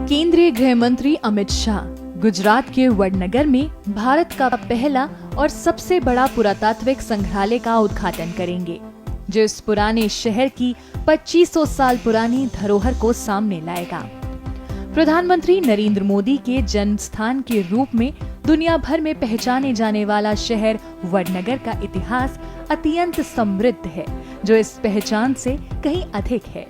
केंद्रीय गृह मंत्री अमित शाह गुजरात के वडनगर में भारत का पहला और सबसे बड़ा पुरातात्विक संग्रहालय का उद्घाटन करेंगे, जो इस पुराने शहर की 2500 साल पुरानी धरोहर को सामने लाएगा। प्रधानमंत्री नरेंद्र मोदी के जन्म स्थान के रूप में दुनिया भर में पहचाने जाने वाला शहर वडनगर का इतिहास अत्यंत समृद्ध है, जो इस पहचान से कहीं अधिक है।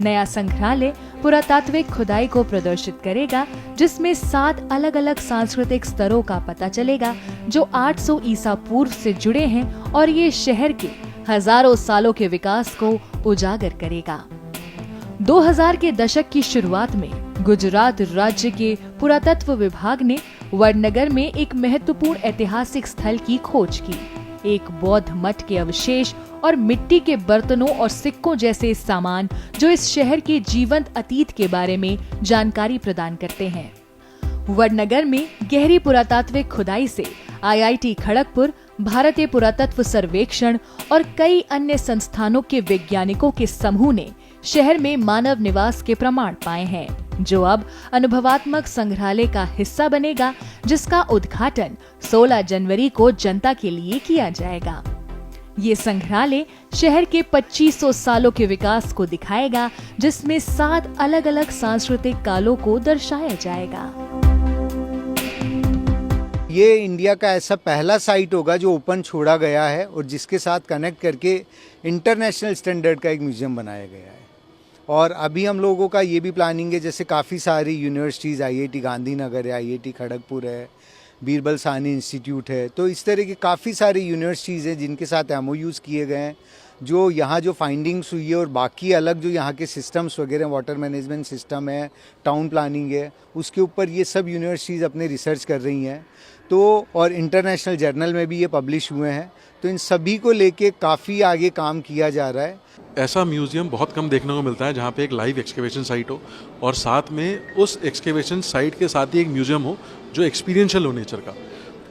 नया संग्रहालय पुरातात्विक खुदाई को प्रदर्शित करेगा, जिसमें 7 अलग अलग सांस्कृतिक स्तरों का पता चलेगा, जो 800 ईसा पूर्व से जुड़े हैं और ये शहर के हजारों सालों के विकास को उजागर करेगा। 2000 के दशक की शुरुआत में गुजरात राज्य के पुरातत्व विभाग ने वडनगर में एक महत्वपूर्ण ऐतिहासिक स्थल की खोज की। एक बौद्ध मठ के अवशेष और मिट्टी के बर्तनों और सिक्कों जैसे सामान, जो इस शहर के जीवंत अतीत के बारे में जानकारी प्रदान करते हैं। वडनगर में गहरी पुरातात्विक खुदाई से IIT खड़गपुर, भारतीय पुरातत्व सर्वेक्षण और कई अन्य संस्थानों के वैज्ञानिकों के समूह ने शहर में मानव निवास के प्रमाण पाए हैं, जो अब अनुभवात्मक संग्रहालय का हिस्सा बनेगा, जिसका उद्घाटन 16 जनवरी को जनता के लिए किया जाएगा। ये संग्रहालय शहर के 2500 सालों के विकास को दिखाएगा, जिसमें 7 अलग अलग सांस्कृतिक कालों को दर्शाया जाएगा। ये इंडिया का ऐसा पहला साइट होगा जो ओपन छोड़ा गया है और जिसके साथ कनेक्ट करके इंटरनेशनल स्टैंडर्ड का एक म्यूजियम बनाया गया है। और अभी हम लोगों का ये भी प्लानिंग है, जैसे काफ़ी सारी यूनिवर्सिटीज़, IIT गांधीनगर है, IIT खड़गपुर है, बीरबल साहनी इंस्टीट्यूट है, तो इस तरह की काफ़ी सारी यूनिवर्सिटीज़ हैं जिनके साथ MOUs किए गए हैं, जो यहाँ जो फाइंडिंग्स हुई है और बाकी अलग जो यहाँ के सिस्टम्स वगैरह, वाटर मैनेजमेंट सिस्टम है, टाउन प्लानिंग है, उसके ऊपर ये सब यूनिवर्सिटीज़ अपने रिसर्च कर रही हैं। तो और इंटरनेशनल जर्नल में भी ये पब्लिश हुए हैं, तो इन सभी को लेके काफ़ी आगे काम किया जा रहा है। ऐसा म्यूज़ियम बहुत कम देखने को मिलता है जहाँ पे एक लाइव एक्सकेवेशन साइट हो और साथ में उस एक्सकेवेशन साइट के साथ ही एक म्यूज़ियम हो जो एक्सपीरियंशियल हो नेचर का।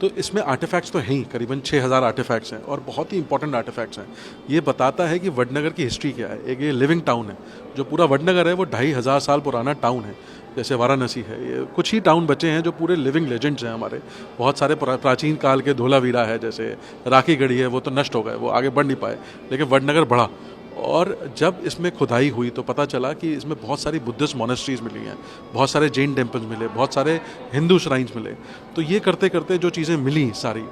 तो इसमें आर्टिफैक्ट्स तो हैं ही, करीबन 6000 आर्टिफैक्ट्स हैं और बहुत ही इंपॉर्टेंट आर्टिफैक्ट्स हैं। ये बताता है कि वडनगर की हिस्ट्री क्या है। एक ये लिविंग टाउन है, जो पूरा वडनगर है वो 2500 साल पुराना टाउन है। जैसे वाराणसी है, ये कुछ ही टाउन बचे हैं जो पूरे लिविंग लेजेंड्स हैं हमारे। बहुत सारे प्राचीन काल के धोलावीरा है, जैसे राखी गढ़ी है, वो तो नष्ट हो गए, वो आगे बढ़ नहीं पाए, लेकिन वडनगर बढ़ा। और जब इसमें खुदाई हुई तो पता चला कि इसमें बहुत सारी बुद्धिस्ट मोनेस्ट्रीज मिली हैं, बहुत सारे जैन टेम्पल्स मिले, बहुत सारे हिंदू श्राइन्स मिले। तो ये करते करते जो चीज़ें मिली सारी,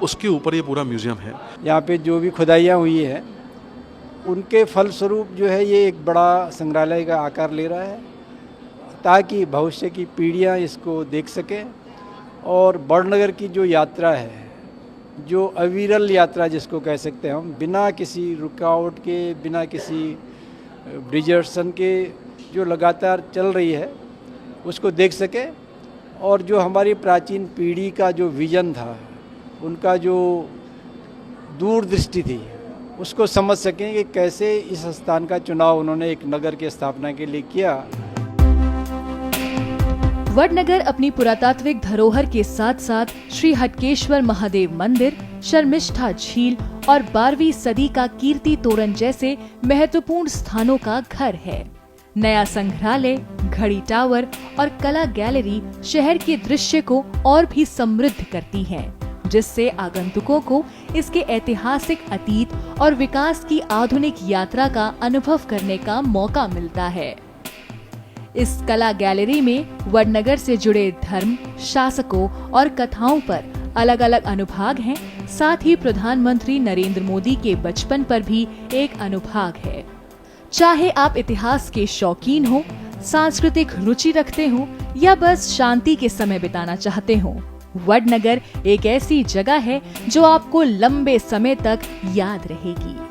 उसके ऊपर ये पूरा म्यूज़ियम है। यहाँ पे जो भी खुदाइयाँ हुई है उनके फलस्वरूप जो है ये एक बड़ा संग्रहालय का आकार ले रहा है, ताकि भविष्य की पीढ़ियाँ इसको देख सकें। और वडनगर की जो यात्रा है, जो अविरल यात्रा जिसको कह सकते हैं हम, बिना किसी रुकावट के, बिना किसी डिजर्शन के जो लगातार चल रही है, उसको देख सके। और जो हमारी प्राचीन पीढ़ी का जो विजन था, उनका जो दूरदृष्टि थी, उसको समझ सकें कि कैसे इस स्थान का चुनाव उन्होंने एक नगर की स्थापना के लिए किया। वडनगर अपनी पुरातात्विक धरोहर के साथ साथ श्री हटकेश्वर महादेव मंदिर, शर्मिष्ठा झील और 12वीं सदी का कीर्ति तोरण जैसे महत्वपूर्ण स्थानों का घर है। नया संग्रहालय, घड़ी टावर और कला गैलरी शहर के दृश्य को और भी समृद्ध करती हैं, जिससे आगंतुकों को इसके ऐतिहासिक अतीत और विकास की आधुनिक यात्रा का अनुभव करने का मौका मिलता है। इस कला गैलरी में वडनगर से जुड़े धर्म, शासकों और कथाओं पर अलग अलग अनुभाग हैं। साथ ही प्रधानमंत्री नरेंद्र मोदी के बचपन पर भी एक अनुभाग है। चाहे आप इतिहास के शौकीन हो, सांस्कृतिक रुचि रखते हो या बस शांति के समय बिताना चाहते हो, वडनगर एक ऐसी जगह है जो आपको लंबे समय तक याद रहेगी।